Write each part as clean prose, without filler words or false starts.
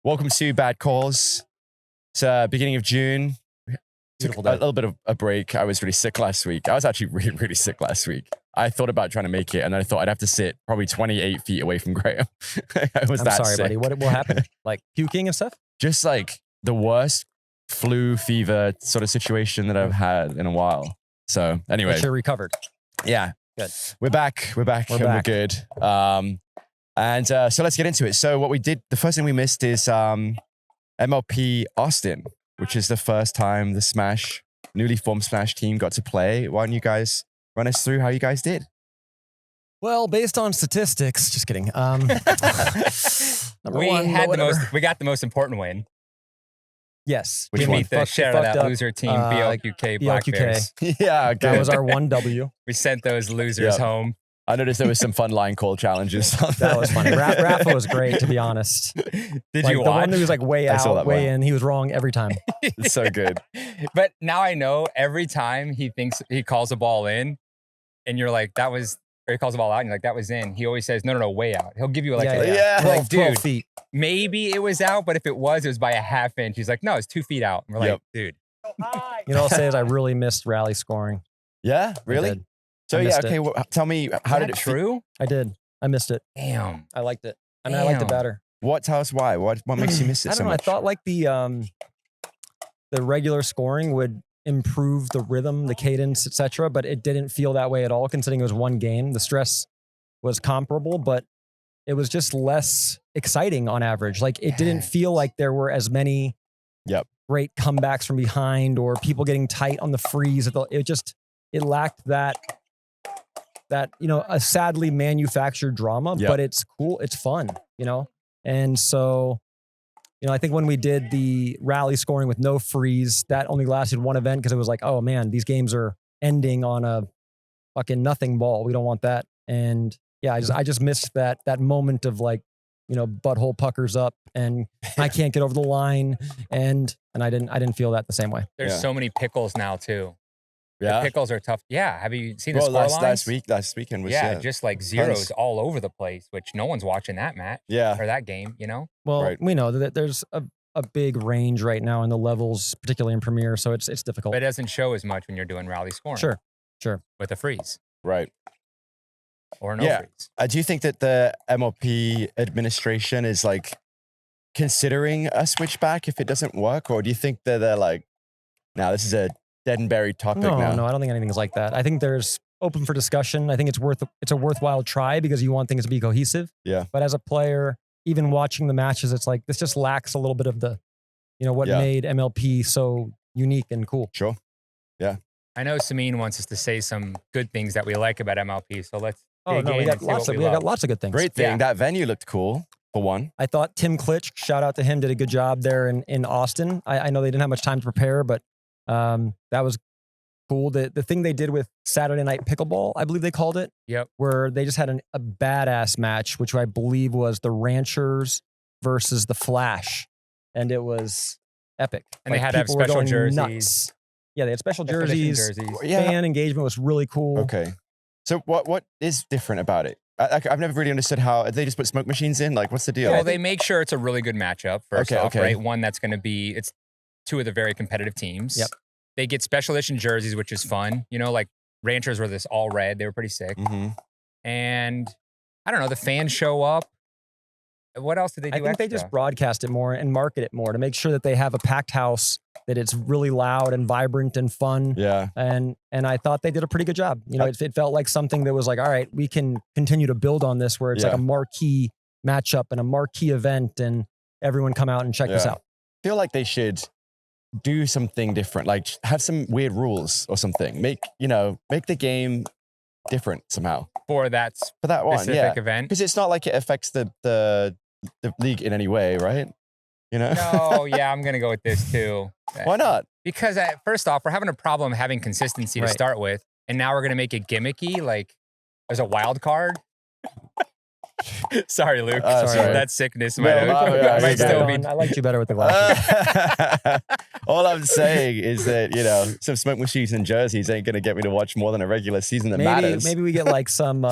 Welcome to Bad Calls. It's beginning of June. Beautiful Took day. a little bit of a break. I was really sick last week. I was actually really sick last week. I thought about trying to make it, and then I thought I'd have to sit probably 28 feet away from Graham. I was I'm that sorry, sick. buddy. What happened? Like puking and stuff? Just like the worst flu fever sort of situation that I've had in a while. So anyway, But you're recovered. yeah, Good. we're back. We're back. We're and back. We're good. So let's get into it. So what we did, the first thing we missed is MLP Austin, which is the first time the newly formed Smash team got to play. Why don't you guys run us through how you guys did? Well, based on statistics, just kidding. Number We one, had but the most. whatever. We got the most important win. Yes. Which We one? beat the shit out of that loser team, BLQK Black BLQK. Bears. Yeah, good. That was our one W. We sent those losers Yep. home. I noticed there was some fun line call challenges. That was funny. Rafa was great, to be honest. Did Like, you the watch? one who was like way I saw out, that way one. in. He was wrong every time. It's so good. But now I know every time he thinks he calls a ball in, and you're like, that was, or he calls the ball out, and you're like, that was in. He always says, no, way out. He'll give you like, Yeah. 12, 12 dude, feet. maybe it was out, but if it was by a half inch. He's like, no, it's 2 feet out. And we're like, Yep. dude, You know what I'll say is I really missed rally scoring. Yeah, I really? did. So I yeah, missed okay. it. Well, tell me, how did it feel? true? I did. I missed it. Damn. I liked it. I mean, I liked it Damn. better. What? Tell us why. What makes you miss it I so don't know. much? I thought like the regular scoring would improve the rhythm, the cadence, etc. But it didn't feel that way at all. Considering it was one game, the stress was comparable, but it was just less exciting on average. Like it didn't feel like there were as many great comebacks from behind or people getting tight on the freeze. It lacked that a sadly manufactured drama, but it's cool. It's fun, And so, I think when we did the rally scoring with no freeze, that only lasted one event because it was like, oh man, these games are ending on a fucking nothing ball. We don't want that. And yeah, I just missed that moment of like, butthole puckers up and I can't get over the line. And I didn't feel that the same way. There's so many pickles now too. Yeah. The pickles are tough. Yeah. Have you seen the Well, score last lines? last weekend was just like zeros all over the place, which no one's watching that match or that game, Well, we know that there's a big range right now in the levels, particularly in Premier, so it's difficult. But it doesn't show as much when you're doing rally scoring. Sure. With a freeze Right. or no freeze. Do you think that the MLP administration is like considering a switchback if it doesn't work, or do you think that they're like, "Now this is a dead and buried topic"? No, now? I don't think anything's like that. I think there's open for discussion. I think it's a worthwhile try because you want things to be cohesive. Yeah. But as a player, even watching the matches, it's like this just lacks a little bit of the, what made MLP so unique and cool. Sure. Yeah. I know Samin wants us to say some good things that we like about MLP, so let's Oh dig no, in we got and see what lots of we love. good things. Great thing. Yeah. That venue looked cool for one. I thought Tim Klitsch, shout out to him, did a good job there in Austin. I know they didn't have much time to prepare, but that was cool. The thing they did with Saturday Night Pickleball, I believe they called it. Yep. Where they just had a badass match, which I believe was the Ranchers versus the Flash. And it was epic. And they had to have people were special going jerseys. nuts. Yeah, they had special Expedition jerseys. Yeah. Fan engagement was really cool. Okay. So what is different about it? I've never really understood how they just put smoke machines in. Like, what's the deal? Well, they make sure it's a really good matchup, first off, okay. right? One that's going to be, it's two of the very competitive teams. Yep. They get special edition jerseys, which is fun. Like Ranchers were this all red. They were pretty sick. Mm-hmm. And I don't know, the fans show up. What else did they do I think they extra? just broadcast it more and market it more to make sure that they have a packed house, that it's really loud and vibrant and fun. Yeah. And I thought they did a pretty good job. It felt like something that was like, all right, we can continue to build on this where it's like a marquee matchup and a marquee event and everyone come out and check this out. I feel like they should do something different, like have some weird rules or something. Make the game different somehow. For that one, specific event? Because it's not like it affects the league in any way, right? No, yeah, I'm going to go with this too. Why not? Because first off, we're having a problem having consistency to start with. And now we're going to make it gimmicky. Like there's a wild card. Sorry, Luke. Sorry. That sickness No, might yeah, still be. I liked you better with the glasses. All I'm saying is that, you know, some smoke machines and jerseys ain't going to get me to watch more than a regular season that matters. Maybe we get like some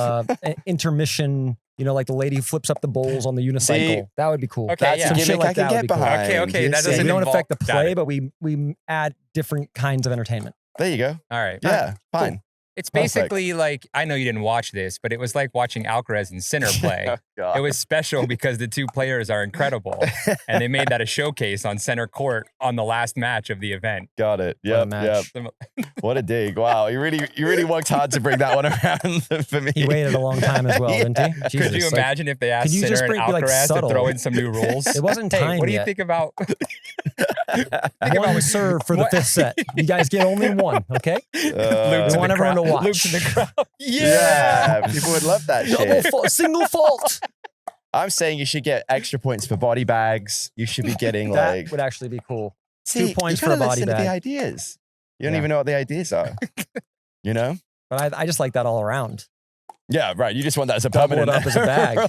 intermission, you know, like the lady who flips up the bowls on the unicycle. See, that would be cool. Okay, That's yeah. a Some shit gimmick like I can that would get be cool. behind. Okay, You that see? doesn't We don't involve- affect the got play, it. but we add different kinds of entertainment. There you go. All right. Yeah, fine. It's Perfect. basically like, I know you didn't watch this, but it was like watching Alcaraz and Sinner play. Oh, God. It was special because the two players are incredible. And they made that a showcase on center court on the last match of the event. Got it. What a Yep, match. yep. What a dig. Wow. You really worked hard to bring that one around for me. He waited a long time as well, Yeah. didn't he? Jesus. Could you like, imagine if they asked you just Sinner and be, like, Alcaraz to subtle? throw in some new rules? It wasn't Hey, time what do you yet. think about One serve for the what- fifth set. You guys get only one, okay? Luke We to want the everyone to crowd? watch. Luke to the crowd. Yeah, people would love that Double shit. fault, single fault. I'm saying you should get extra points for body bags. You should be getting That like would actually be cool. See, 2 points you for a gotta body listen to the bag. ideas. You don't Yeah. even know what the ideas are. You know? But I just like that all around. Yeah, right. You just want that as a Double it permanent up as a bag.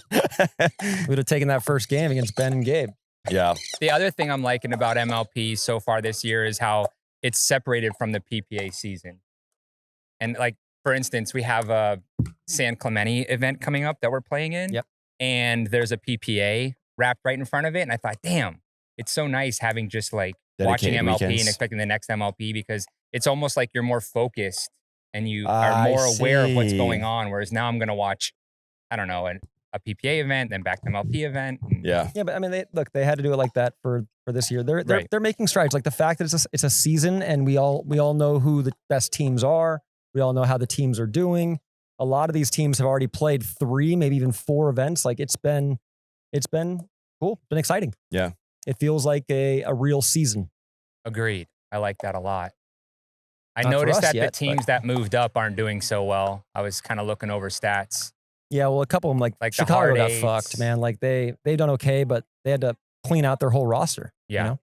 bag. We would have taken that first game against Ben and Gabe. Yeah. The other thing I'm liking about MLP so far this year is how it's separated from the PPA season. And like, for instance, we have a San Clemente event coming up that we're playing in. Yep. And there's a PPA wrapped right in front of it. And I thought, damn, it's so nice having just like watching Dedicated MLP weekends. and expecting the next MLP because it's almost like you're more focused and you I are more aware of what's see. going on. Whereas now I'm going to watch, I don't know, a PPA event, then back to MLP event. and- Yeah. Yeah, but I mean, they had to do it like that for this year. They're Right. they're making strides. Like the fact that it's a season, and we all know who the best teams are. We all know how the teams are doing. A lot of these teams have already played 3, maybe even 4 events. Like it's been cool, been exciting. Yeah. It feels like a real season. Agreed. I like that a lot. I Not for noticed us that yet, the teams that moved up aren't doing so well. I was kind of looking over stats. Yeah, well, a couple of them, like Like the Chicago, hard got eights. fucked, man. Like they've done okay, but they had to clean out their whole roster. Yeah. You know?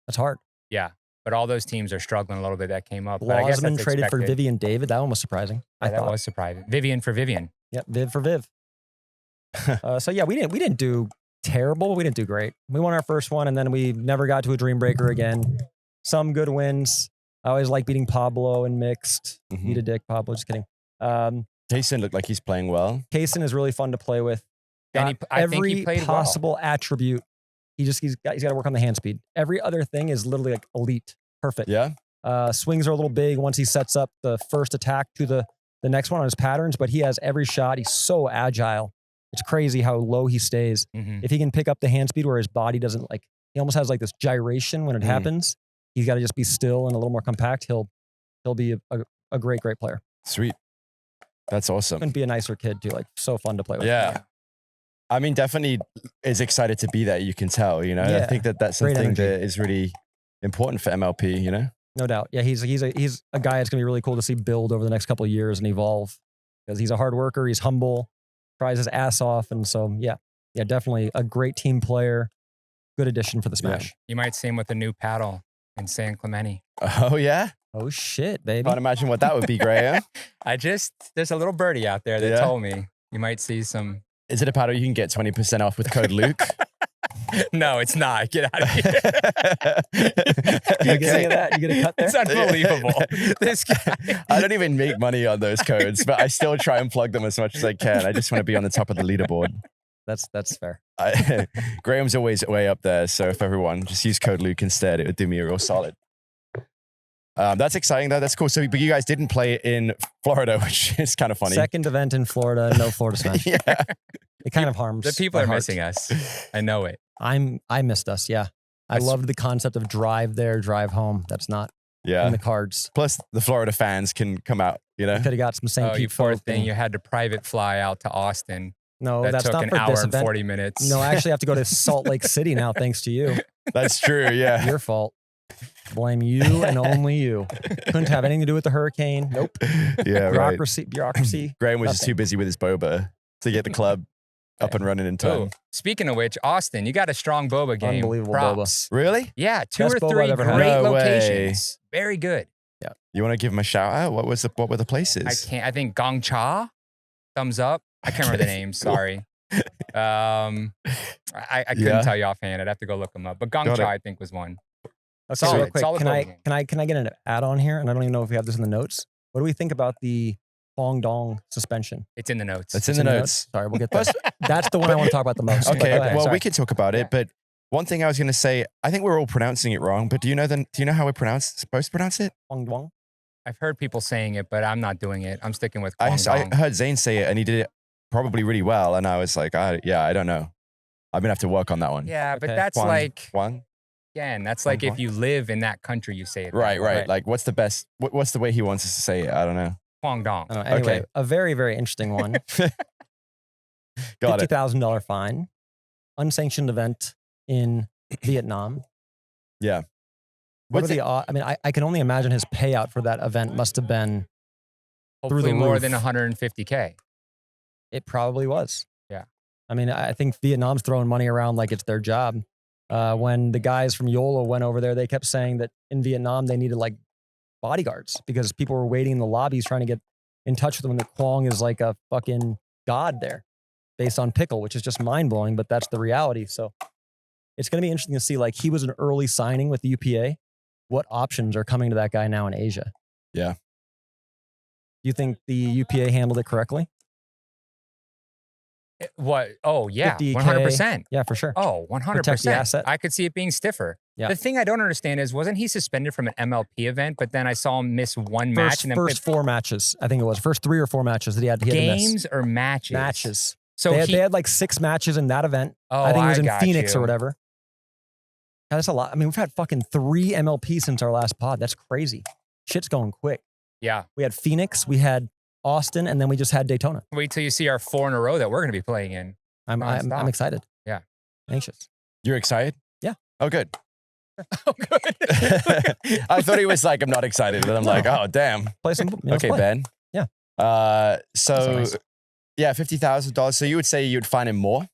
That's hard. Yeah. But all those teams are struggling a little bit that came up. But I guess Lawsman that's traded for expected. Vivian David. That one was surprising. Yeah, I that thought. was surprising. Vivian for Vivian. Yep, Viv for Viv. So yeah, we didn't do terrible. We didn't do great. We won our first one, and then we never got to a dream breaker again. Some good wins. I always like beating Pablo in mixed. Mhm. Eat a dick, Pablo. Just kidding. Jason looked like he's playing well. Kaysen is really fun to play with. And Got I think he every played well. possible attribute. He's got to work on the hand speed. Every other thing is literally like elite. Perfect. Yeah. Swings are a little big once he sets up the first attack to the next one on his patterns, but he has every shot. He's so agile. It's crazy how low he stays. Mhm. If he can pick up the hand speed where his body doesn't like, he almost has like this gyration when it happens. He's got to just be still and a little more compact. He'll be a great player. Sweet. That's awesome. Couldn't be a nicer kid too. Like so fun to play with. Yeah. I mean, definitely is excited to be there. You can tell, you know, I Yeah. think that's Great something energy. that is really important for MLP, you know? No doubt. Yeah, he's a guy that's gonna be really cool to see build over the next couple of years and evolve because he's a hard worker. He's humble, tries his ass off, and so yeah, definitely a great team player. Good addition for the Smash. You might see him with a new paddle in San Clemente. Oh, yeah? Oh shit, baby! Can't imagine what that would be, Graham. There's a little birdie out there that Yeah. told me you might see some. Is it a paddle you can get 20% off with code Luke? No, it's not. Get out of here. You get any of that? You get a cut there? It's unbelievable. This guy. I don't even make money on those codes, but I still try and plug them as much as I can. I just want to be on the top of the leaderboard. That's fair. Graham's always way up there, so if everyone just use code Luke instead, it would do me a real solid. That's exciting though. That's cool. So, but you guys didn't play in Florida, which is kind of funny. Second event in Florida, no Florida Smash. Yeah. It kind of harms. The people my are heart. missing us. I know it. I missed us. Yeah, I That's- loved the concept of drive there, drive home. That's not Yeah. in the cards. Plus, the Florida fans can come out, you know? Could have got some St. Oh, you Pete poor folk thing. and- You had to private fly out to Austin. No, That that's took not an for hour this and event. 40 minutes. No, I actually have to go to Salt Lake City now, thanks to you. That's true. Yeah. Your fault. Blame you and only you. Couldn't have anything to do with the hurricane. Nope. Yeah, right. Bureaucracy. Graham was just Nothing. too busy with his boba to get the club up and running in time. Oh, speaking of which, Austin, you got a strong boba game. Unbelievable Props. Really? Yeah, 2 Best or boba 3 I've ever had. great No way. locations. Very good. You want to give him a shout out? What were the places? I think Gongcha, thumbs up. I can't remember the name. Cool. Sorry. I couldn't Yeah. tell you offhand. I'd have to go look them up. But Got Gongcha, it. I think, was one. Okay, Solid, real quick, solid can I bogey. can I get an add-on here? And I don't even know if we have this in the notes. What do we think about the Fong Dong suspension? It's in the notes. It's in the notes. Sorry, we'll get there. That's the one I want to talk about the most. but Okay, go ahead, well, sorry. we can talk about Yeah. it, but one thing I was going to say, I think we're all pronouncing it wrong, but do you know how we're supposed to pronounce it? Fong Dong. I've heard people saying it, but I'm not doing it. I'm sticking with I Kwang Dong. heard Zane say it, and he did it probably really well, and I was like, I don't know. I'm going to have to work on that one. Yeah, but Okay. that's Kwang- like, Kwang? again, that's Kwang like if Dong? you live in that country, you say it. that Right. way. Like, what's the best, what's the way he wants us to say it? I don't know. Kwang Dong. I don't know. Anyway, Okay. a very, very interesting one. Got it. $50,000 fine. Unsanctioned event in Vietnam. Yeah. What What's are the odds? I mean, I can only imagine his payout for that event must have been, through the Hopefully more than roof. 150K. it probably was. Yeah. I mean, I think Vietnam's throwing money around like it's their job. When the guys from YOLO went over there, they kept saying that in Vietnam, they needed like bodyguards because people were waiting in the lobbies trying to get in touch with them. And the Quang is like a fucking god there based on Pickle, which is just mind blowing, but that's the reality. So it's going to be interesting to see, like, he was an early signing with the UPA. What options are coming to that guy now in Asia? Yeah. Do you think the UPA handled it correctly? What? Oh, yeah. 50K. 100%. Yeah, for sure. Oh, Protect the 100%. asset. I could see it being stiffer. Yeah. The thing I don't understand is, wasn't he suspended from an MLP event, but then I saw him miss one match First, and then first 4 matches, I think it was. First 3 or 4 matches that he had to miss. games or matches? Matches. So They had like 6 matches in that event. oh, I think it was in got Phoenix you. or whatever. God, that's a lot. I mean, we've had fucking 3 MLP since our last pod. That's crazy. Shit's going quick. Yeah. We had Phoenix, we had Austin, and then we just had Daytona. Wait till you see our 4 in a row that we're going to be playing in. I'm Nonstop. excited. Yeah. Anxious. You're excited? Yeah. Oh, good. Oh, good. I thought he was like, I'm not excited. And I'm like, oh, damn. Play some. Let's Okay, play. Ben. Yeah. So, nice. yeah, $50,000. So you would say you'd fine him more?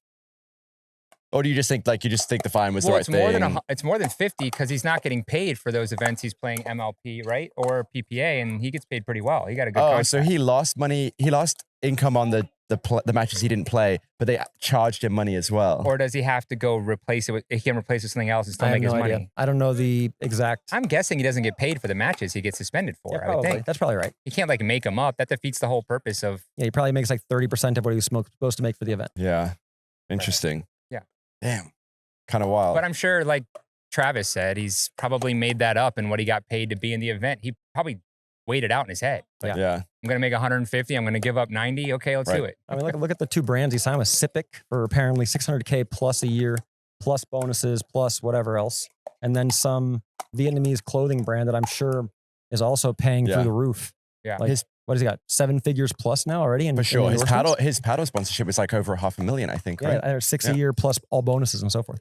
Or do you just think the fine was Well, the right it's more thing? than it's more than 50 because he's not getting paid for those events. He's playing MLP, right, or PPA, and he gets paid pretty well. He got a good. Oh, contract. so he lost money. He lost income on the matches he didn't play, but they charged him money as well. Or does he have to go replace it with? He can replace it with something else and still I have make his no money. idea. I don't know the exact. I'm guessing he doesn't get paid for the matches he gets suspended for. Yeah, I would probably. think That's probably right. you can't like make him up. That defeats the whole purpose of. Yeah, he probably makes like 30% of what he was supposed to make for the event. Yeah. Interesting. Yeah. Damn. Kind of wild. But I'm sure, like Travis said, he's probably made that up and what he got paid to be in the event. He probably weighed it out in his head. Like, yeah. I'm going to make 150. I'm going to give up 90. Okay, let's do Right. it. I mean, look at the 2 brands he signed with Sipic for apparently $600K plus a year, plus bonuses, plus whatever else. And then some Vietnamese clothing brand that I'm sure is also paying Yeah. through the roof. Yeah. Like, what has he got? 7 figures plus now already? For sure. His endorsements? paddle sponsorship was like over $500,000, I think, Yeah, right? there's 6 Yeah. a year plus all bonuses and so forth.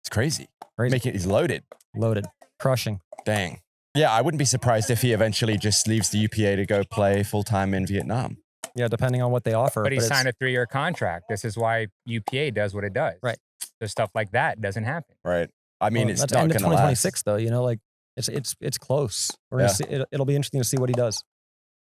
It's crazy. Crazy. He's loaded. Loaded. Crushing. Dang. Yeah, I wouldn't be surprised if he eventually just leaves the UPA to go play full time in Vietnam. Yeah, depending on what they offer. But he it's- signed a 3-year contract. This is why UPA does what it does. Right. So stuff like that doesn't happen. Right. I mean, well, it's that's not end going of to 2026 though, you know, like it's close. We're gonna see, it'll be interesting to see what he does.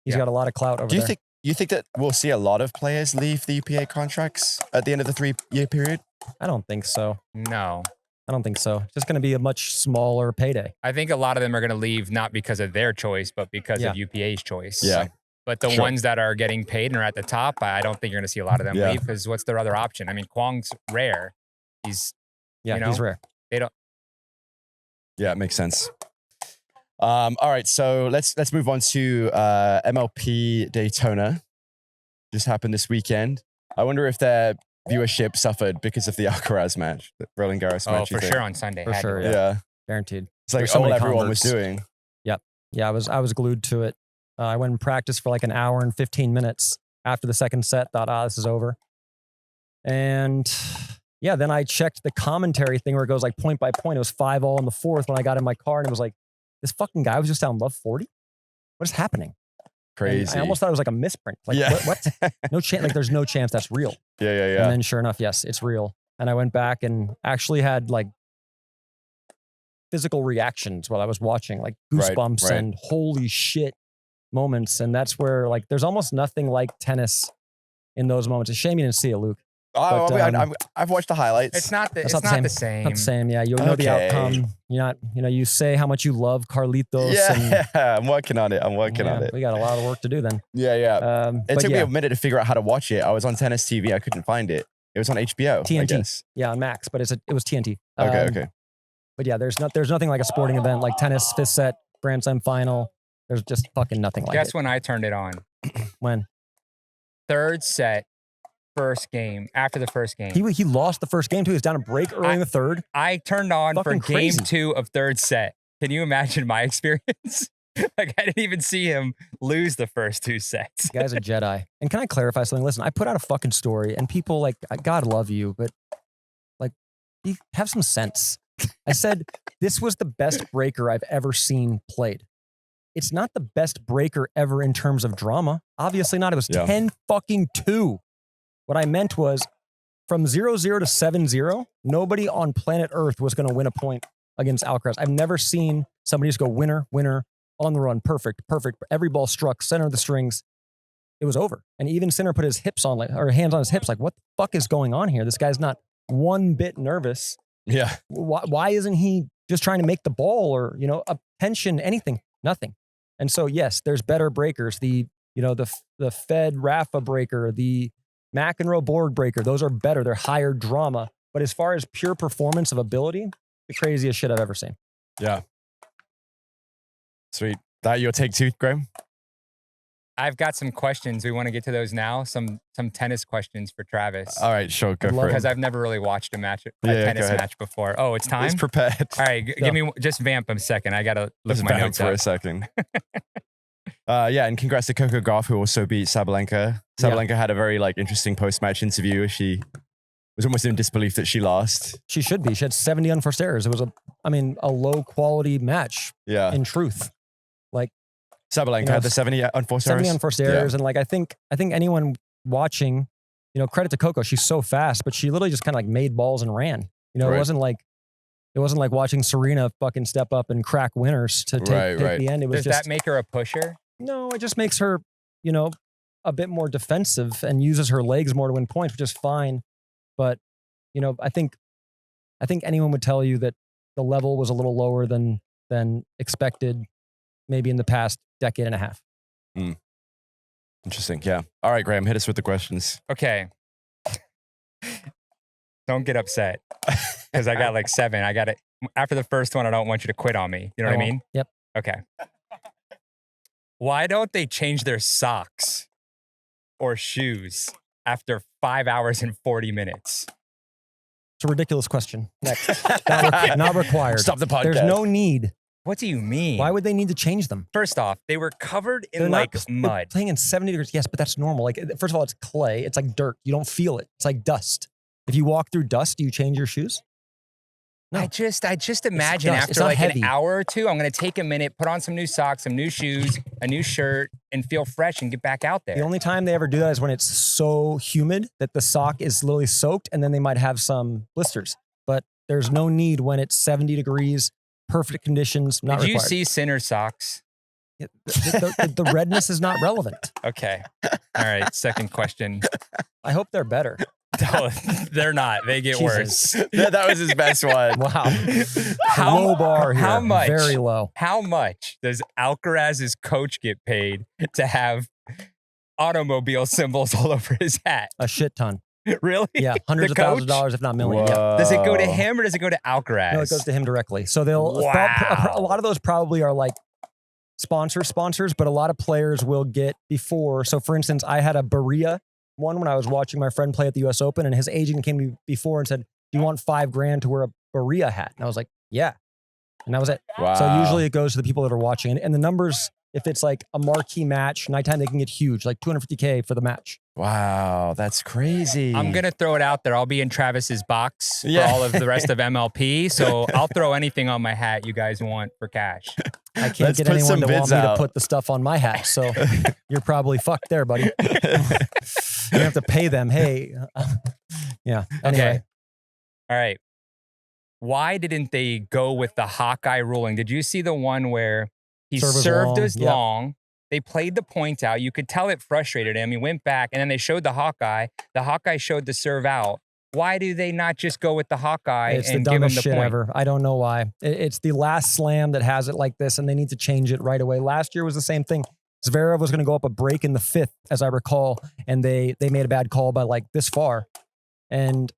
He's got a lot of clout over Do there. you think that we'll see a lot of players leave the UPA contracts at the end of the 3-year period? I don't think so. No. I don't think so. It's just going to be a much smaller payday. I think a lot of them are going to leave not because of their choice, but because Yeah. of UPA's choice. Yeah. But the Sure. ones that are getting paid and are at the top, I don't think you're going to see a lot of them Yeah. leave because what's their other option? I mean, Kwang's rare. He's Yeah, You he's know? rare. Yeah, it makes sense. All right, so let's move on to MLP Daytona. Just happened this weekend. I wonder if their viewership suffered because of the Alcaraz match, the Roland Garros oh match. you for think? sure on Sunday. For had to sure, be. Yeah. Guaranteed. It's like There's so all many everyone was converts. doing. Yeah, I was glued to it. I went and practiced for like an hour and 15 minutes after the second set. Thought, this is over. And yeah, then I checked the commentary thing where it goes like point by point. It was 5-all in the 4th when I got in my car, and it was like, this fucking guy was just down love 40. What is happening? And Crazy. I almost thought it was like a misprint. Like yeah. what? No chance. Like there's no chance that's real. Yeah. And then sure enough, yes, it's real. And I went back and actually had like physical reactions while I was watching, like goosebumps right. and holy shit moments. And that's where like there's almost nothing like tennis in those moments. It's a shame you didn't see it, Luke. Oh, But, I've watched the highlights. It's not the, That's it's not the same. Not the same. Yeah, you'll know the Okay. outcome. You're not. You say how much you love Carlitos. Yeah, And, I'm working on it. I'm working on it. We got a lot of work to do then. Yeah. It But took me yeah, a minute to figure out how to watch it. I was on Tennis TV. I couldn't find it. It was on HBO. I TNT. guess. Yeah, on Max, but it was TNT. Okay. But yeah, there's nothing like a sporting event like tennis, fifth set, Grand Slam final. There's just fucking nothing like Guess it. when I turned it on? When Third set, first game. After the first game, he lost the first game too. He was down a break early in the third. I turned on for Fucking game crazy. 2 of third set. Can you imagine my experience? Like I didn't even see him lose the first 2 sets. The guy's a Jedi. And can I clarify something? Listen, I put out a fucking story, and people like, God love you, but like, you have some sense. I said this was the best breaker I've ever seen played. It's not the best breaker ever in terms of drama. Obviously not. It was 10-2. What I meant was from 0-0 to 7-0, nobody on planet Earth was going to win a point against Alcaraz. I've never seen somebody just go winner, winner, on the run, perfect. Every ball struck, center of the strings. It was over. And even Sinner put his hips on, or hands on his hips, like, what the fuck is going on here? This guy's not one bit nervous. Yeah. Why isn't he just trying to make the ball or, a tension, anything? Nothing. And so, yes, there's better breakers. The Fed Rafa breaker, the McEnroe board breaker, those are better. They're higher drama. But as far as pure performance of ability, the craziest shit I've ever seen. Yeah. Sweet. That your take too, Graham? I've got some questions. We want to get to those now. Some tennis questions for Travis. All right, sure. Go for it. Because I've never really watched a tennis match before. Oh, it's time? He's prepared. All right, give me just vamp a second. I gotta look Just my vamp notes for up. a second. And congrats to Coco Gauff, who also beat Sabalenka. Sabalenka had a very interesting post-match interview. She was almost in disbelief that she lost. She should be. She had 70 unforced errors. It was a low quality match. Yeah. In truth, Sabalenka had the 70 unforced errors. 70 unforced errors, and I think anyone watching, credit to Coco. She's so fast, but she literally just kind of made balls and ran. It wasn't like watching Serena fucking step up and crack winners to take the end. It was Does that make her a pusher? No, it just makes her, a bit more defensive and uses her legs more to win points, which is fine. But, I think anyone would tell you that the level was a little lower than expected, maybe in the past decade and a half. Interesting. Yeah. All right, Graham, hit us with the questions. Okay. Don't get upset because I got 7. I got it. After the first one, I don't want you to quit on me. You know what I mean? Yep. Okay. Why don't they change their socks or shoes after 5 hours and 40 minutes? It's a ridiculous question. Next. Not required. Stop the podcast. There's no need. What do you mean? Why would they need to change them? First off, they were covered in They're mud. they're playing in 70 degrees. Yes, but that's normal. First of all, it's clay. It's like dirt. You don't feel it. It's like dust. If you walk through dust, do you change your shoes? No. I just imagine dust. It's after not heavy. an hour or two, I'm going to take a minute, put on some new socks, some new shoes, a new shirt, and feel fresh and get back out there. The only time they ever do that is when it's so humid that the sock is literally soaked, and then they might have some blisters. But there's no need when it's 70 degrees, perfect conditions, not Did you required. see Sinner socks? The redness is not relevant. Okay. All right. Second question. I hope they're better. No, they're not. They get Jesus. worse. That was his best one. Wow. Low bar here. How much? Very low. How much does Alcaraz's coach get paid to have automobile symbols all over his hat? A shit ton. Really? Yeah, hundreds The of thousands of coach? dollars, if not millions. Yeah. Does it go to Whoa. him or does it go to Alcaraz? No, it goes to him directly. So they'll Wow. a lot of those probably are sponsors, but a lot of players will get before. So for instance, I had a Berea one when I was watching my friend play at the US Open, and his agent came to me before and said, "Do you want $5,000 to wear a Berea hat?" And I was like, "Yeah." And that was it. Wow. So usually it goes to the people that are watching. And the numbers, if it's a marquee match, nighttime, they can get huge, like $250K for the match. Wow, that's crazy. I'm going to throw it out there. I'll be in Travis's box Yeah. for all of the rest of MLP. So I'll throw anything on my hat you guys want for cash. I can't Let's get put anyone some to want bids me out. to put the stuff on my hat. So you're probably fucked there, buddy. You have to pay them. Hey. Yeah. Anyway. Okay. All right. Why didn't they go with the Hawkeye ruling? Did you see the one where he Serve was served long. as Yep. long They played the point out. You could tell it frustrated him. He went back, and then they showed the Hawkeye. The Hawkeye showed the serve out. Why do they not just go with the Hawkeye It's and the give him dumbest the shit point? ever. I don't know why. It's the last slam that has it like this, and they need to change it right away. Last year was the same thing. Zverev was going to go up a break in the 5th, as I recall, and they made a bad call by like this far. And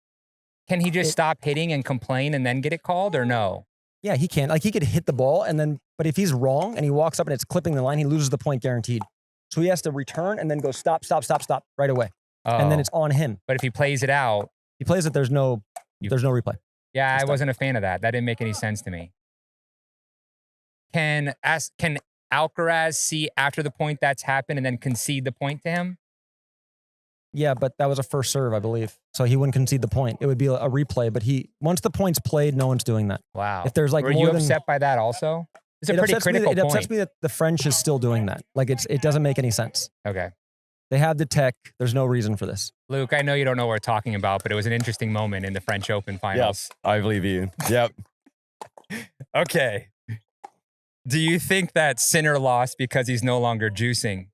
Can he just stop hitting and complain and then get it called, or no? yeah, he can. Like he could hit the ball, and then, but if he's wrong and he walks up and it's clipping the line, he loses the point guaranteed. So he has to return and then go stop right away, and then Oh. it's on him. But if he plays it out, He plays it. There's no replay. yeah, It's I done. wasn't a fan of that. That didn't make any sense to me. Can Alcaraz see after the point that's happened and then concede the point to him? Yeah, but that was a first serve, I believe. So he wouldn't concede the point. It would be a replay. But once the point's played, no one's doing that. Wow. If there's like Were more you than upset by that also? It's a it pretty upsets me that- critical It upsets point. me that the French is still doing that. Like it doesn't make any sense. Okay. They have the tech. There's no reason for this. Luke, I know you don't know what we're talking about, but it was an interesting moment in the French Open finals. I believe you. Yep. Okay. Do you think that Sinner lost because he's no longer juicing?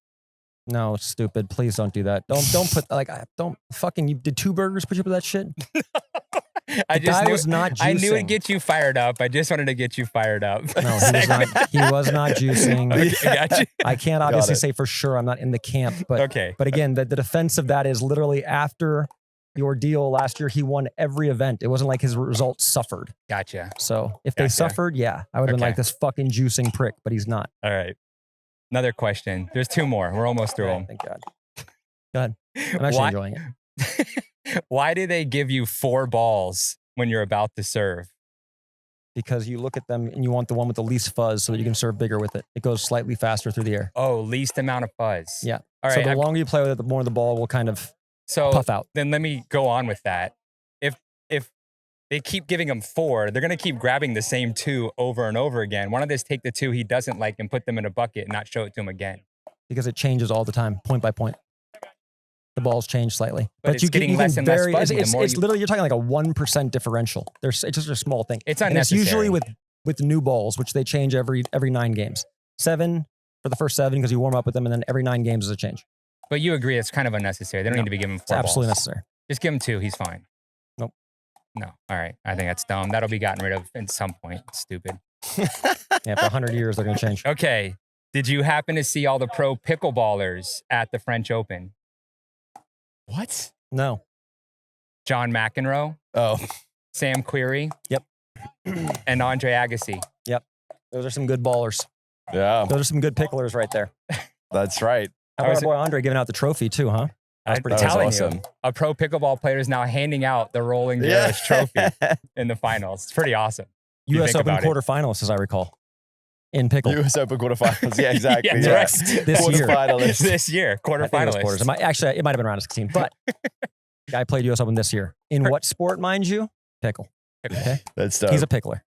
No, it's stupid. Please don't do that. Don't put like don't fucking. You did 2 burgers put you up with that shit. I The guy knew, was not juicing. I knew it'd get you fired up. I just wanted to get you fired up. No, he was not juicing. Okay, got you. I can't obviously it. say for sure. I'm not in the camp, but Okay. But again, the defense of that is literally after the ordeal last year, he won every event. It wasn't like his results suffered. Gotcha. So if they Gotcha. suffered, yeah, I would have been Okay. like this fucking juicing prick, but he's not. All right. Another question. There's 2 more. We're almost through Oh, them. thank God. Go ahead. I'm actually Why, enjoying it. why do they give you 4 balls when you're about to serve? Because you look at them and you want the one with the least fuzz so that you can serve bigger with it. It goes slightly faster through the air. Oh, least amount of fuzz. Yeah. All So right. the longer you play with it, the more the ball will kind of So puff out. then let me go on with that. If they keep giving him 4, they're going to keep grabbing the same 2 over and over again. Why don't they just take the 2 he doesn't like and put them in a bucket and not show it to him again? Because it changes all the time, point by point. The balls change slightly. But it's you getting can less and less vary- fuzzy the It's more you- literally, you're talking like a 1% differential. It's just a small thing. It's And it's unnecessary. usually with new balls, which they change every 9 games. 7 for the first 7 because you warm up with them, and then every 9 games is a change. But you agree it's kind of unnecessary. They don't No, need to be giving 4 It's absolutely balls. necessary. Just give him 2. He's fine. Nope. No. All right. I think that's dumb. That'll be gotten rid of at some point. It's stupid. Yeah, for 100 years, they're going to change. Okay. Did you happen to see all the pro pickleballers at the French Open? What? No. John McEnroe, Oh, Sam Querrey, Yep. and Andre Agassi. Those are some good ballers. yeah. Those are some good picklers right there. That's right. How I about was- our boy Andre giving out the trophy too, huh? That's I'm pretty That was telling awesome. you, a pro pickleball player is now handing out the Roland Garros trophy in the finals. It's pretty awesome. You U.S. think Open about it. quarterfinalists, as I recall, in pickle. US Open quarterfinals. Yeah, exactly. Yeah, yeah. right. This year. Quarterfinalists. This year, I think it was quarterfinalists. quarters. It might have been round of 16, but guy played U.S. Open this year. In what sport, mind you? Pickle. Okay, That's dope. he's a pickler.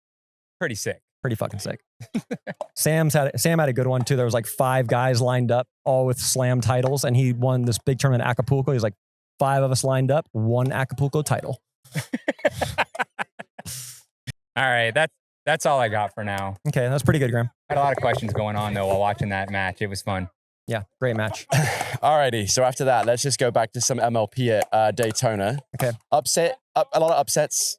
Pretty sick. Pretty fucking sick. Sam had a good one too. There was like 5 guys lined up, all with slam titles, and he won this big tournament in Acapulco. He's like, 5 of us lined up, 1 Acapulco title. All right, that's all I got for now. Okay, that's pretty good, Graham. Had a lot of questions going on though while watching that match. It was fun. Yeah, great match. Alrighty. So after that, let's just go back to some MLP at Daytona. Okay. A lot of upsets.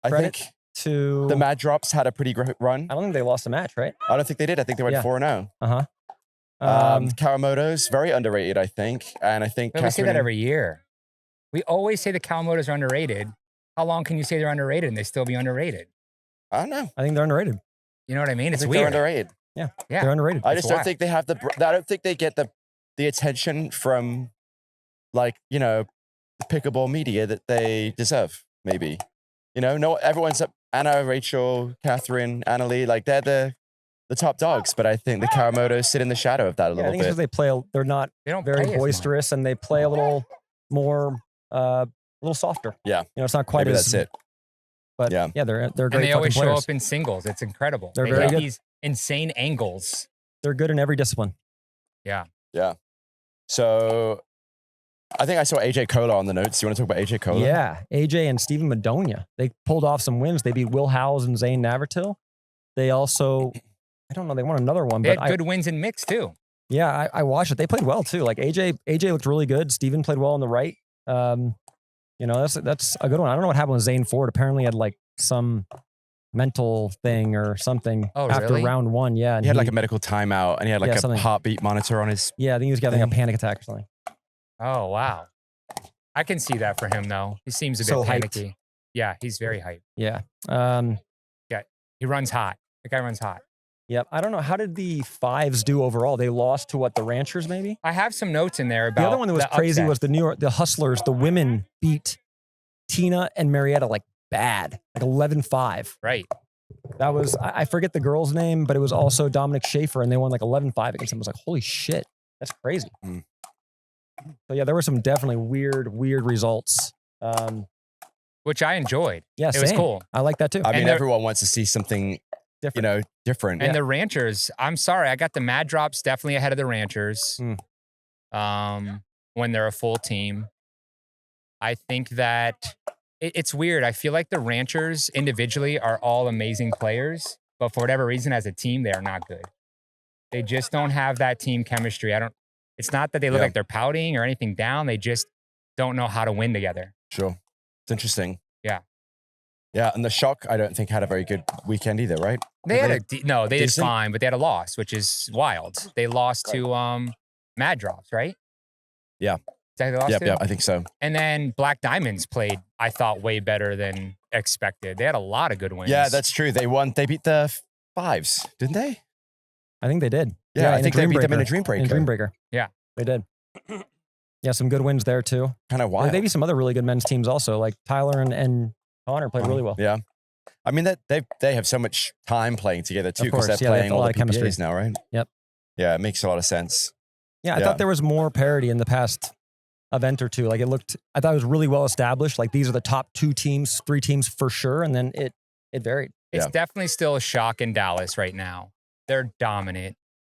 I Credit think To the Mad Drops had a pretty great run. I don't think they lost a match, right? I don't think they did. I think they went Yeah. 4-0. Uh-huh. Kawamoto's very underrated, I think. And I think But we say that Catherine- every year. We always say the Kawamotos are underrated. How long can you say they're underrated and they still be underrated? I don't know. I think they're underrated. You know what I mean? I It's think they're weird. underrated. Yeah. They're underrated. I That's just don't why. think they have I don't think they get the attention from, like, you know, the pickleball media that they deserve. Maybe, you know, no, everyone's up. Anna, Rachel, Catherine, Annalie, like they're the top dogs. But I think the Kawamotos sit in the shadow of that a Yeah, I little think it's bit. because they're not They don't very play as much. boisterous and they play a little more, a little softer. Yeah. You know, it's not quite Maybe as. that's it. But Yeah. yeah, they're great And they always fucking show players. up in singles. It's incredible. They're They very hit good. these insane angles. They're good in every discipline. So I think I saw AJ Kolar on the notes. You want to talk about AJ Kolar? Yeah, AJ and Stephen Madonia. They pulled off some wins. They beat Will Howes and Zane Navratil. They also, I don't know, they won another one, They but had good wins in mix too. Yeah, I watched it. They played well too. Like AJ looked really good. Steven played well on the right. You know, that's a good one. I don't know what happened with Zane Ford. Apparently had like some mental thing or something after really? round 1. Yeah. And He had like a medical timeout and he had like a something. heartbeat monitor on his. Yeah, I think he was having a thing. panic attack or something. Oh, wow. I can see that for him, though. He seems a bit So hyped. panicky. Yeah, he's very hyped. Yeah. He runs hot. The guy runs hot. Yep. I don't know. How did the fives do overall? They lost to what, the Ranchers maybe? I have some notes in there about The other one that was the crazy upset. was the Hustlers. The women beat Tina and Marietta like bad, like 11-5. Right. That was, I forget the girl's name, but it was also Dominic Schaefer, and they won like 11-5 against him. I was like, holy shit, that's crazy. Mm. So yeah, there were some definitely weird results. Which I enjoyed. Yeah, It was same. cool. I like that too. I mean, they're- everyone wants to see something, Different. you know, different. And the Ranchers, I'm sorry, I got the Mad Drops definitely ahead of the Ranchers. When they're a full team. I think that it's weird. I feel like the Ranchers individually are all amazing players, but for whatever reason, as a team, they are not good. They just don't have that team chemistry. It's not that they look Yeah. like they're pouting or anything down. They just don't know how to win together. Sure. It's interesting. Yeah. Yeah. And the Shock, I don't think had a very good weekend either, right? They had no, they did decent? fine, but they had a loss, which is wild. They lost to Mad Drops, right? Yeah. Is that who they lost Yep. to? Yeah. I think so. And then Black Diamonds played, I thought, way better than expected. They had a lot of good wins. Yeah, that's true. They won. They beat the Fives, didn't they? I think they did. Yeah, I in think they beat them in a Dreambreaker. Dreambreaker. In Dreambreaker. Yeah. They did. Yeah, some good wins there too. Kind of There wild. may be some other really good men's teams also, like Tyler and Connor played really well. Yeah. I mean, that they have so much time playing together too, because course, they're yeah, they have playing a all lot the of chemistry. PPAs now, right? Yep. Yeah, it makes a lot of sense. Yeah, I Yeah. thought there was more parity in the past event or two. Like I thought it was really well established. Like these are the top 2 teams, 3 teams for sure. And then it varied. It's Yeah. definitely still a shock in Dallas right now. They're dominant.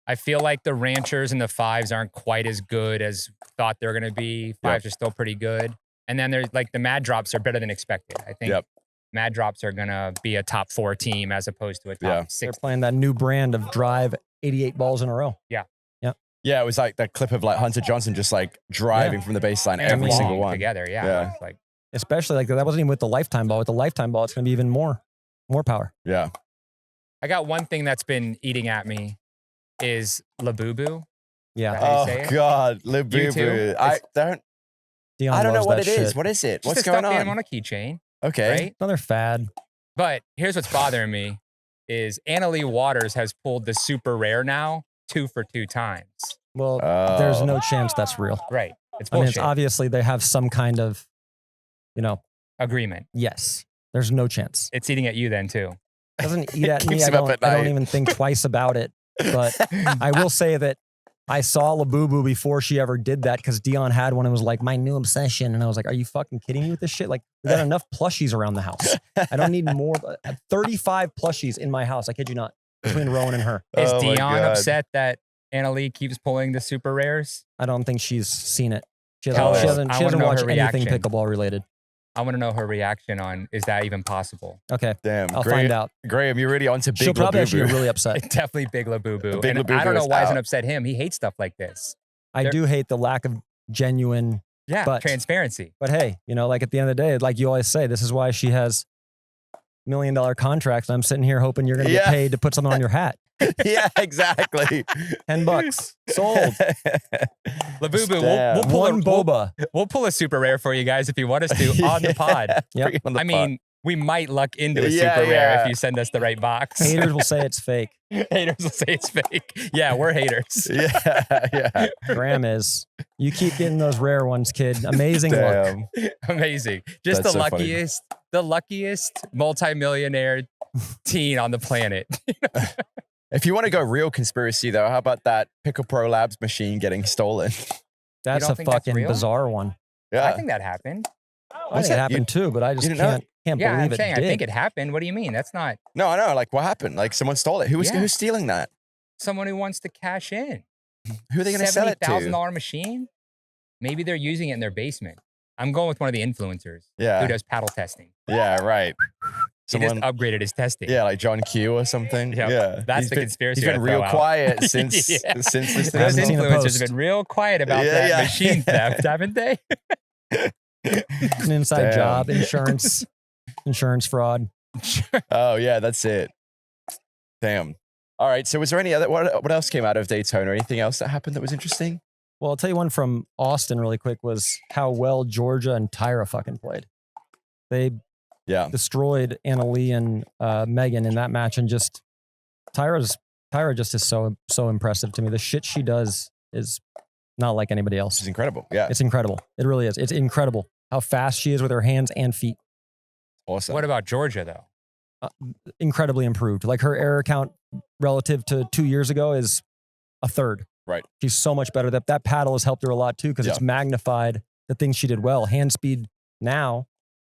I feel like the Ranchers and the Fives aren't quite as good as thought they're going to be. Fives are still pretty good. And then there's like the Mad Drops are better than expected. I think Mad Drops are going to be a top 4 team as opposed to a top Yeah. They're 6. playing that new brand of drive 88 balls in a row. Yeah, it was like that clip of like Hunter Johnson just like driving from the baseline every long single one. together. Yeah. Yeah. It's like, Especially like that wasn't even with the lifetime ball. With the lifetime ball, it's going to be even more power. Yeah. I got one thing that's been eating at me is Labubu. Yeah. How do you Oh say it? God, You Labubu. too? I don't Dion know loves what that it is. shit. What is it? Just What's a stuffed going animal on? on a keychain, Okay. right? Another fad. But here's what's bothering me is Annalie Waters has pulled the super rare now 2 for 2 times. Well, there's Oh. no chance that's real. Right. It's I mean, bullshit. it's obviously they have some kind of, Agreement. yes. There's no chance. It's eating at you then too. Doesn't eat at me. Keeps I him up at don't night. even think twice about it. But I will say that I saw Labubu before she ever did that because Dion had one and was like, my new obsession. And I was like, are you fucking kidding me with this shit? Like, we got enough plushies around the house. I don't need more. 35 plushies in my house. I kid you not. Between Rowan and her. Is Oh my Dion God. upset that Annalie keeps pulling the super rares? I don't think she's seen it. She Tell hasn't, she her. hasn't, I she wanna hasn't know watched her anything reaction. pickleball related. I want to know her reaction on is that even possible? Okay. Damn. I'll find out. Graham, you're really onto big She'll probably actually Labubu. get really upset. It's definitely big Labubu. Big And Labubu I don't know is why it's out. not upset him. He hates stuff like this. I There- do hate the lack of genuine, Yeah. But- transparency. but hey, like at the end of the day, like you always say, this is why she has $1 million contracts. I'm sitting here hoping you're going to get Yeah. paid to put something on your hat. Yeah, exactly. $10 sold. Labubu, Damn. we'll pull One a, boba. we'll pull a super rare for you guys if you want us to on the pod. Yep. Bring it on the I pod. mean, we might luck into a Yeah, super rare yeah. if you send us the right box. Haters will say it's fake. Haters will say it's fake. Yeah, we're haters. yeah. Graham is. You keep getting those rare ones, kid. Amazing luck. Damn. Amazing. Just That's the so funny. luckiest multimillionaire teen on the planet. If you want to go real conspiracy, though, how about that Pickle Pro Labs machine getting stolen? That's don't a think that's fucking real? bizarre one. Yeah. I think that happened. I What's think it that? happened too, but I just didn't know can't Yeah, believe I'm saying it I did. think it happened. What do you mean? That's not No, I know. Like, what happened? Like, someone stole it. Yeah. Who's stealing that? someone who wants to cash in. Who are they going to sell it to? $70,000 machine? Maybe they're using it in their basement. I'm going with one of the influencers who Yeah. does paddle testing. Yeah, right. He just upgraded his testing. Yeah, like John Q or something. Yep. Yeah, That's the conspiracy. He's been I real throw out. quiet since Yeah. since this Those thing. seen a influencers post. have been real quiet about Yeah, that machine yeah. theft, haven't they? An inside Damn. job, insurance fraud. Oh yeah, that's it. Damn. All right. So was there any other? What else came out of Daytona? Anything else that happened that was interesting? Well, I'll tell you one from Austin really quick was how well Georgia and Tyra fucking played. They Yeah. destroyed Anna Lee and Megan in that match, and just Tyra just is so impressive to me. The shit she does is not like anybody else. It's incredible. Yeah. It's incredible. It really is. It's incredible how fast she is with her hands and feet. Awesome. What about Georgia though? Incredibly improved. Like her error count relative to 2 years ago is a third. Right. She's so much better. That paddle has helped her a lot too because it's magnified the things she did well. Hand speed now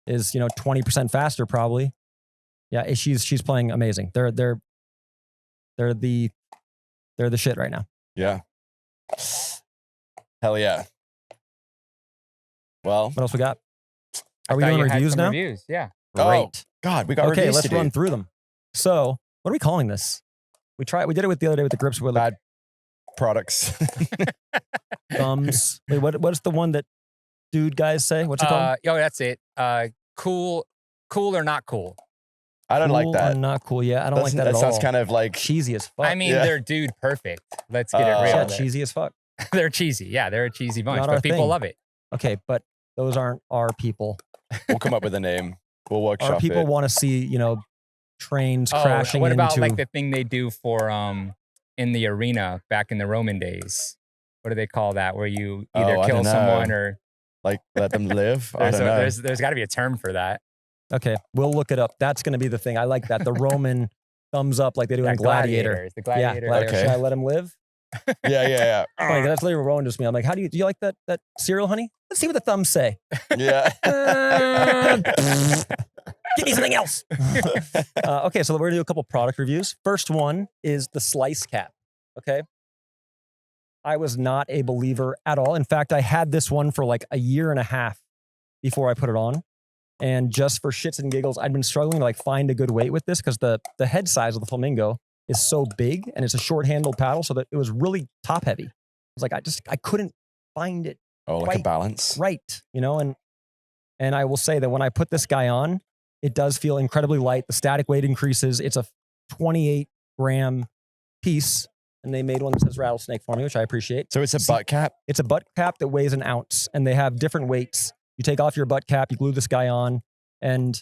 is 20% faster probably. Yeah, she's playing amazing. They're the shit right now. Yeah. Hell yeah. Well, What else we got? I Are we thought doing you had reviews some now? Reviews, yeah. Oh, Great. God, we got Okay, reviews let's to do. run through them. So, what are we calling this? We did it the other day with the grips with Bad products. thumbs. Wait, what's the one that dude guys say? What's it called? That's it. Cool or not cool. I don't like Cool that. or not cool. Yeah, I don't like that at That all. sounds kind of like cheesy as fuck. I mean, Yeah. they're dude perfect. Let's get it Oh. real. yeah, cheesy as fuck. They're cheesy. Yeah, they're a cheesy bunch, Not but our people thing. love it. Okay, but those aren't our people. we'll come up with a name. We'll workshop Our people it. want to see, trains crashing what about into. like the thing they do for in the arena back in the Roman days? What do they call that? Where you either Oh, I kill don't know. someone or Like let them live. I don't know. there's got to be a term for that. Okay, we'll look it up. That's going to be the thing. I like that. The Roman thumbs up like they do in That Gladiator. The gladiator. Yeah, Gladiator. Okay. Should I let him live? yeah. Funny, that's literally what Rowan does to me. I'm like, do you like that cereal, honey? Let's see what the thumbs say. Yeah. Give me something else. Okay, so we're gonna do a couple product reviews. First one is the slice cap. Okay. I was not a believer at all. In fact, I had this one for like a year and a half before I put it on. And just for shits and giggles, I'd been struggling to like find a good weight with this because the head size of the Flamingo is so big and it's a short handled paddle, so that it was really top heavy. I was like, I couldn't find it Oh, like a Right. balance. right, and I will say that when I put this guy on, it does feel incredibly light. The static weight increases. It's a 28-gram piece, and they made one that says rattlesnake for me, which I appreciate. So it's a butt cap. It's a butt cap that weighs an ounce, and they have different weights. You take off your butt cap, you glue this guy on, and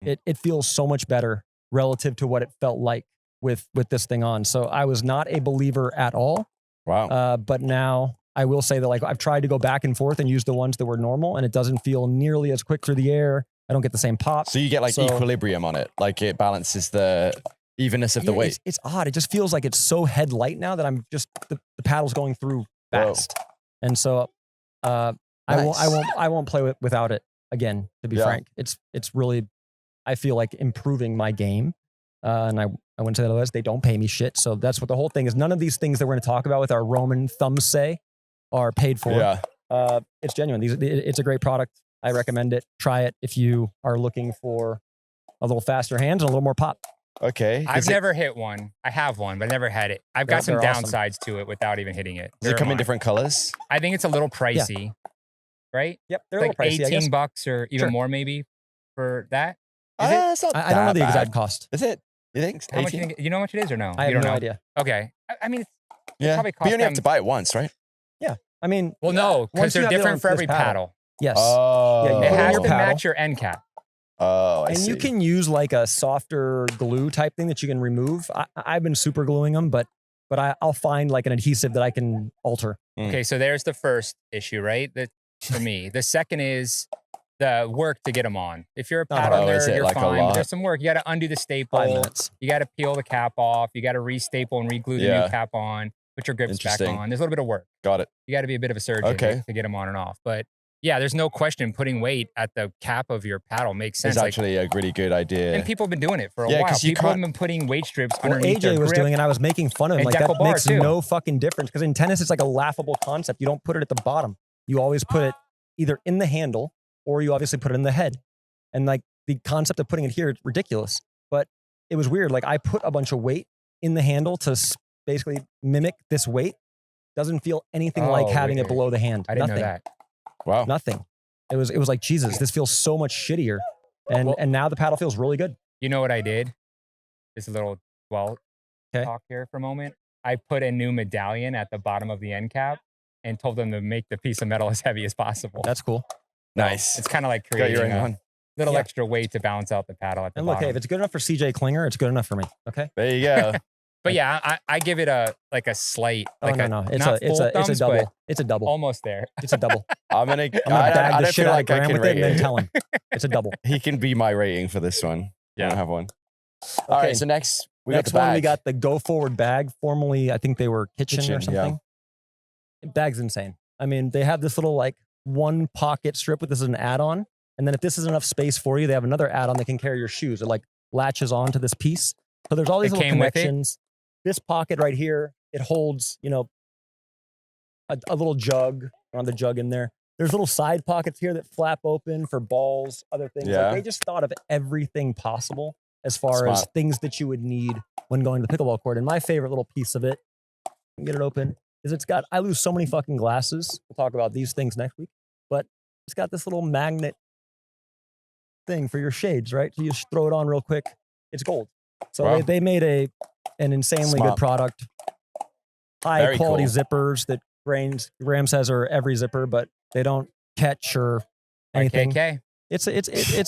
it feels so much better relative to what it felt like with this thing on. So I was not a believer at all. Wow. But now I will say that like I've tried to go back and forth and use the ones that were normal, and it doesn't feel nearly as quick through the air. I don't get the same pop. So you get like so- equilibrium on it. Like it balances the evenness of the Yeah, weight. It's odd. It just feels like it's so head light now that I'm just the paddle's going through Whoa. fast, and so I won't play without it again. To be Yeah. frank, it's really I feel like improving my game, and I wouldn't say that otherwise. They don't pay me shit, so that's what the whole thing is. None of these things that we're going to talk about with our Roman thumbs say are paid for. Yeah. It's genuine. It's a great product. I recommend it. Try it if you are looking for a little faster hands and a little more pop. Okay. I've never hit one. I have one, but I never had it. I've got some They're awesome. downsides to it without even hitting it. Does it come in different colors? I think it's a little pricey, right? Yep, they're Like a little pricey. I guess. $18 or even Sure. more maybe for that. Is it? It's not I don't know that the bad. exact cost. Is it? You think? How much? 18? You know how much it is or no? I you have don't no know. idea. Okay. I mean, Yeah. probably But you cost only have them- to buy it once, right? I mean, well, no, once because you they're have it different on for this every paddle. yes. Oh. Yeah, you It put it in has your to paddle. match your end cap. Oh, I And see. you can use like a softer glue type thing that you can remove. I've been super gluing them, but I'll find like an adhesive that I can alter. Okay, so there's the first issue, right? That for me. The second is the work to get them on. If you're a paddle Oh, is nerd, it you're like a fine. But lot? there's some work. You got to undo the staple. 5 minutes. You got to peel the cap off. You got to re-staple and re-glue the Yeah. new cap on. Put your grips back Interesting. on. There's a little bit of work. Got it. You got to be a bit of a surgeon Okay. to get them on and off. But yeah, there's no question putting weight at the cap of your paddle makes sense. It's actually a really good idea. And people have been doing it for a Yeah, while. 'cause you People have can't- been putting weight strips Well, underneath AJ their was grip. doing it. I was making fun of him. And Like that deckle bar, makes too. no fucking difference because in tennis it's like a laughable concept. You don't put it at the bottom. You always put it either in the handle or you obviously put it in the head. And like the concept of putting it here is ridiculous. But it was weird. Like I put a bunch of weight in the handle to basically mimic this weight. Doesn't feel anything like having it below the hand. I didn't Nothing. know that. Wow. Nothing. It was like, Jesus, this feels so much shittier. And now the paddle feels really good. You know what I did? Just a little talk here for a moment. I put a new medallion at the bottom of the end cap and told them to make the piece of metal as heavy as possible. That's cool. Nice. It's kind of like Got your creating own a one. little extra weight to balance out the paddle at the And look, bottom. hey, if it's good enough for CJ Klinger, it's good enough for me. Okay. There you go. But yeah, I give it a slight. Oh, like no. It's not a full thumbs, but double. It's a double. almost there. It's a double. I'm gonna I'm gonna bag I the don't shit feel out of like I Graham can with it rate and then it. tell him. It's a double. He can be my rating for this one. I don't have one. All Okay. right, so next we Next got the one, bag. we got the Go Forward bag. Formerly, I think they were Kitchen or Kitchen, yeah. something. Bag's insane. I mean, they have this little like one pocket strip with this is an add-on. And then if this is enough space for you, they have another add-on that can carry your shoes. It like latches onto this piece. So there's all these little came with it? connections. This pocket right here, it holds, you know, a little jug, on the jug in there. There's little side pockets here that flap open for balls, other things. Yeah. Like they just thought of everything possible as far as Smart. things that you would need when going to the pickleball court. And my favorite little piece of it, get it open, is I lose so many fucking glasses. We'll talk about these things next week. But it's got this little magnet thing for your shades, right? So you just throw it on real quick. It's gold. So Wow. they made an insanely Smart. good product. High Very quality cool. zippers that Graham says are every zipper, but they don't catch or anything. KK. It's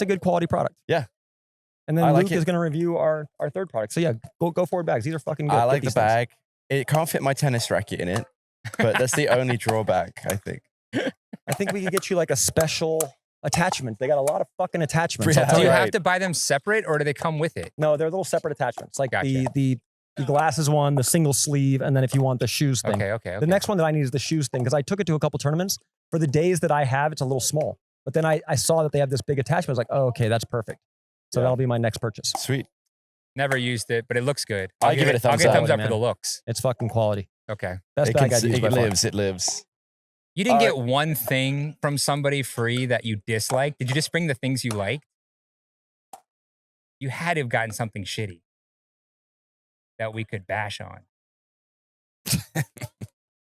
a good quality product. Yeah. And then I like Luke it. is going to review our third product. So yeah, go forward bags. These are fucking good. I Get like the these things. bag. It can't fit my tennis racket in it, but that's the only drawback, I think. I think we could get you like a special attachment. They got a lot of fucking attachments. Yeah. I'll tell Do you you. have to buy them separate or do they come with it? No, they're little separate attachments. Like Gotcha. the glasses one, the single sleeve, and then if you want the shoes thing. Okay. The next one that I need is the shoes thing because I took it to a couple tournaments. For the days that I have, it's a little small. But then I saw that they have this big attachment. I was like, oh, okay, that's perfect. So Yeah. that'll be my next purchase. Sweet. Never used it, but it looks good. I'll give it a thumbs I'll get up. thumbs up Man. for the looks. It's fucking quality. Okay. Best bag I've used by far. It lives. You didn't All get one thing from somebody free that you disliked. Did you just bring the things you liked? You had to have gotten something shitty that we could bash on.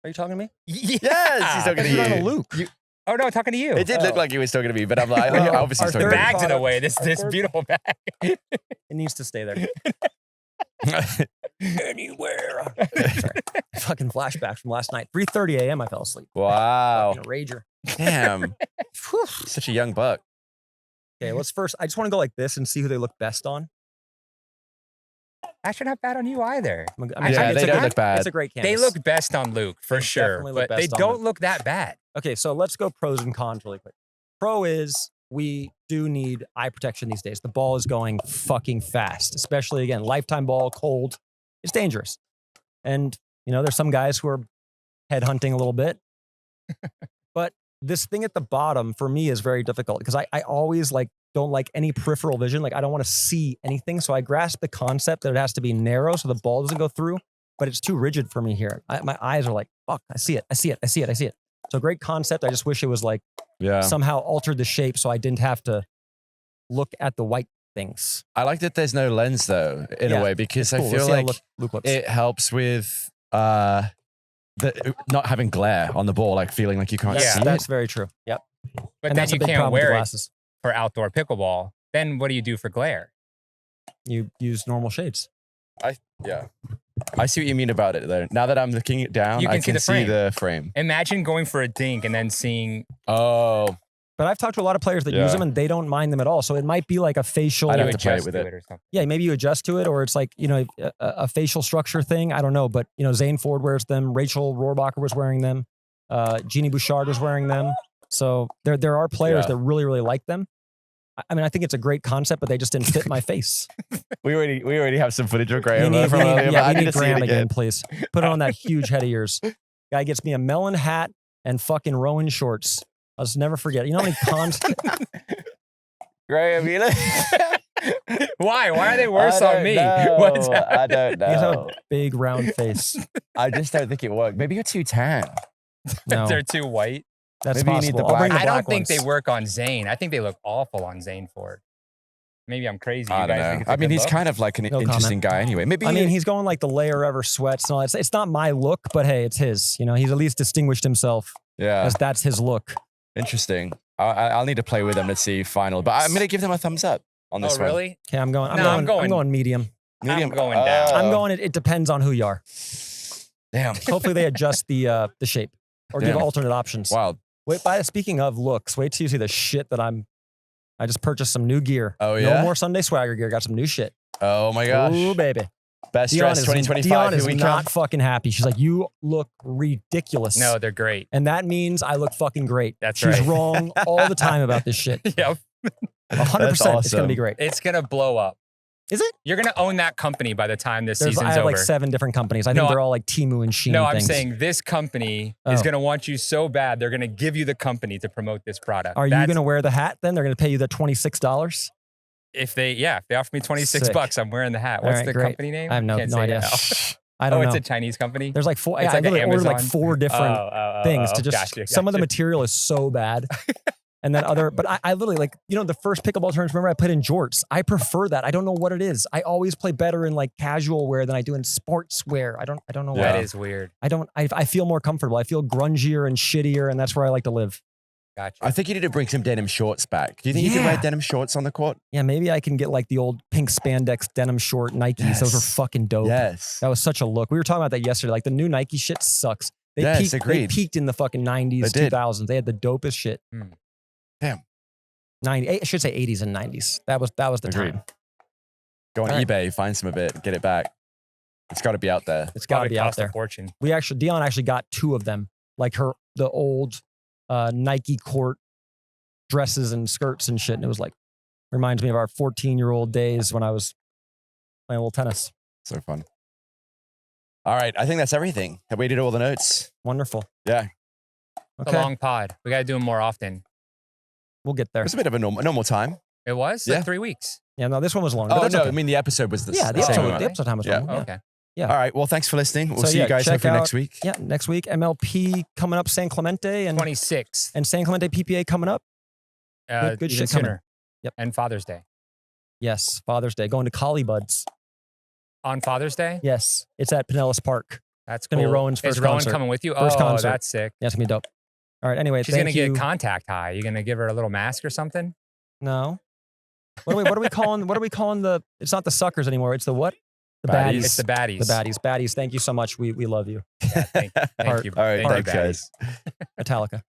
Are you talking to me? Yes, he's talking to You're on a you. Luke. Oh no, talking to you. It did look like he was talking to me, but I'm like, Well, obviously he's our talking The to me. third bag's in the product- way. This our third- beautiful bag. It needs to stay there. Anywhere. Sorry. Fucking flashbacks from last night. 3:30 a.m. I fell asleep. Wow. Fucking a rager. Damn. Whew. Such a young buck. Okay, let's first. I just want to go like this and see who they look best on. Actually, not bad on you either. I mean, Yeah, it's they a don't great- look bad. It's a great canvas. They look best on Luke for They sure, definitely look but they best on don't Luke. look that bad. Okay, so let's go pros and cons really quick. Pro is we do need eye protection these days. The ball is going fucking fast, especially again, lifetime ball, cold. It's dangerous. And, you know, there's some guys who are headhunting a little bit. But this thing at the bottom for me is very difficult because I always don't like any peripheral vision. Like I don't want to see anything. So I grasp the concept that it has to be narrow so the ball doesn't go through, but it's too rigid for me here. My eyes are like, fuck, I see it. So great concept. I just wish it was like Yeah. somehow altered the shape so I didn't have to look at the white things. I like that there's no lens though, in Yeah, a way, because I Cool. Let's feel see how like Luke looks. it helps with not having glare on the ball, like feeling like you can't Yeah. see it. That's very true. Yep. But And then that's a you big can't problem with the wear it glasses. for outdoor pickleball. Then what do you do for glare? You use normal shades. Yeah. I see what you mean about it though. Now that I'm looking it down, You I can see can the see frame. the frame. Imagine going for a dink and then seeing Oh, But I've talked to a lot of players that Yeah. use them and they don't mind them at all. So it might be like a facial. I'd you have to play adjust with to it. or something. Yeah, maybe you adjust to it, or it's like, you know, a facial structure thing. I don't know, but you know, Zane Ford wears them. Rachel Rohrbacher was wearing them. Jeannie Bouchard was wearing them. So there are players Yeah. that really, really like them. I mean, I think it's a great concept, but they just didn't fit my face. we already have some footage of Graham We need, from we need- earlier, but yeah, I we need need to see it Graham again. again, please. Put it on that huge head of yours. Guy gets me a melon hat and fucking Rowan shorts. I'll just never forget. You know how many cons? Graham, you know? Why are they worse I on me? don't What's know. I don't You guys have know. a big round face. I just don't think it worked. Maybe you're too tan. No, They're too white. that's maybe you need possible. the I'll bring black- the I black don't think ones. they work on Zane. I think they look awful on Zane Ford. Maybe I'm crazy. I You don't guys know. think it's a I mean, good he's look? kind of like an No interesting guy anyway. Maybe I mean, he's going like the layer ever sweats and all that. It's not my look, but hey, it's his. You know, he's at least distinguished himself yeah, as that's his look. interesting. I'll need to play with them to see final, but I'm going to give them a thumbs up on this Oh, really? Okay, I'm going No, I'm going medium. one. I'm going down. I'm going, it depends on who you are. Damn. Hopefully they adjust the shape or give Damn. alternate options. Wow. Speaking of looks, wait till you see the shit that I just purchased some new gear. Oh, No yeah? more Sunday swagger gear. Got some new shit. Oh my gosh. Ooh, baby. Best Dion dress is 2025. Here we not come. fucking happy. She's like, you look ridiculous. No, they're great. And that means I look fucking great. That's She's right. wrong all the time about this shit. Yep. 100%. It's going to awesome. be great. It's going to blow up. Is it? You're going to own that company by the time this I season's have over. like 7 different companies. I No, think they're all like Temu and Shein No, I'm things. saying this company is Oh. going to want you so bad, they're going to give you the company to promote this product. Are you That's- going to wear the hat then? They're going to pay you the $26? If they offer me 26 Sick. bucks, I'm wearing the hat. All What's right, the great. company name? I have no Can't say it idea. now. I don't Oh, know. it's a Chinese company? There's like 4. It's I like an literally ordered like Amazon? 4 different things to just. Gotcha, Some of the gotcha. material is so bad. And then but I literally like, the first pickleball tournaments, remember I played in jorts. I prefer that. I don't know what it is. I always play better in like casual wear than I do in sports wear. I don't know Yeah. That why. is weird. I feel more comfortable. I feel grungier and shittier, and that's where I like to live. Gotcha. I think you need to bring some denim shorts back. Do you think you can wear Yeah. denim shorts on the court? Yeah, maybe I can get like the old pink spandex denim short Nikes. Those are Yes. fucking dope. Yes. That was such a look. We were talking about that yesterday. Like the new Nike shit sucks. They Yes, peaked, agreed. They peaked in the fucking 90s, They did. 2000s. They had the dopest shit. Hmm. Damn. 90, I should say 80s and 90s. That was the Agreed. time. Go on All right. eBay, find some of it, get it back. It's got to be out there. It's got to Probably be out cost a there. fortune. Dion actually got 2 of them. Like the old Nike court dresses and skirts and shit. And it was like, reminds me of our 14-year-old days when I was playing a little tennis. So fun. All right. I think that's everything. Have we did all the notes? Wonderful. Yeah. It's Okay. a long pod. We got to do them more often. We'll get there. It's a bit of a normal time. It was? Yeah. Like 3 weeks. Yeah, no, this one was long. But Oh, that's no. okay. I mean, the episode was the Yeah, the same episode, amount. the episode time was Yeah. long. Yeah. Okay. Yeah. All right. Well, thanks for listening. We'll So, see yeah, you guys check hopefully out- next week. Yeah, next week, MLP coming up, San Clemente, and 26th. San Clemente PPA coming up. good Even shit coming. sooner. Yep. And Father's Day. Yes, Father's Day. Going to Collie Buds. On Father's Day? Yes, it's at Pinellas Park. That's gonna be cool. Rowan's Is first Rowan concert. coming with you? First oh, concert. that's sick. Yeah, it's gonna be dope. All right. Anyway, She's thank going to you. get contact high. You going to give her a little mask or something? No. What are we calling? What are we calling the? It's not the suckers anymore. It's the what? The Baddies. baddies. It's the baddies. The baddies. Baddies. Thank you so much. We love you. Thank All you. right. Thank you, Thanks, guys. Metallica.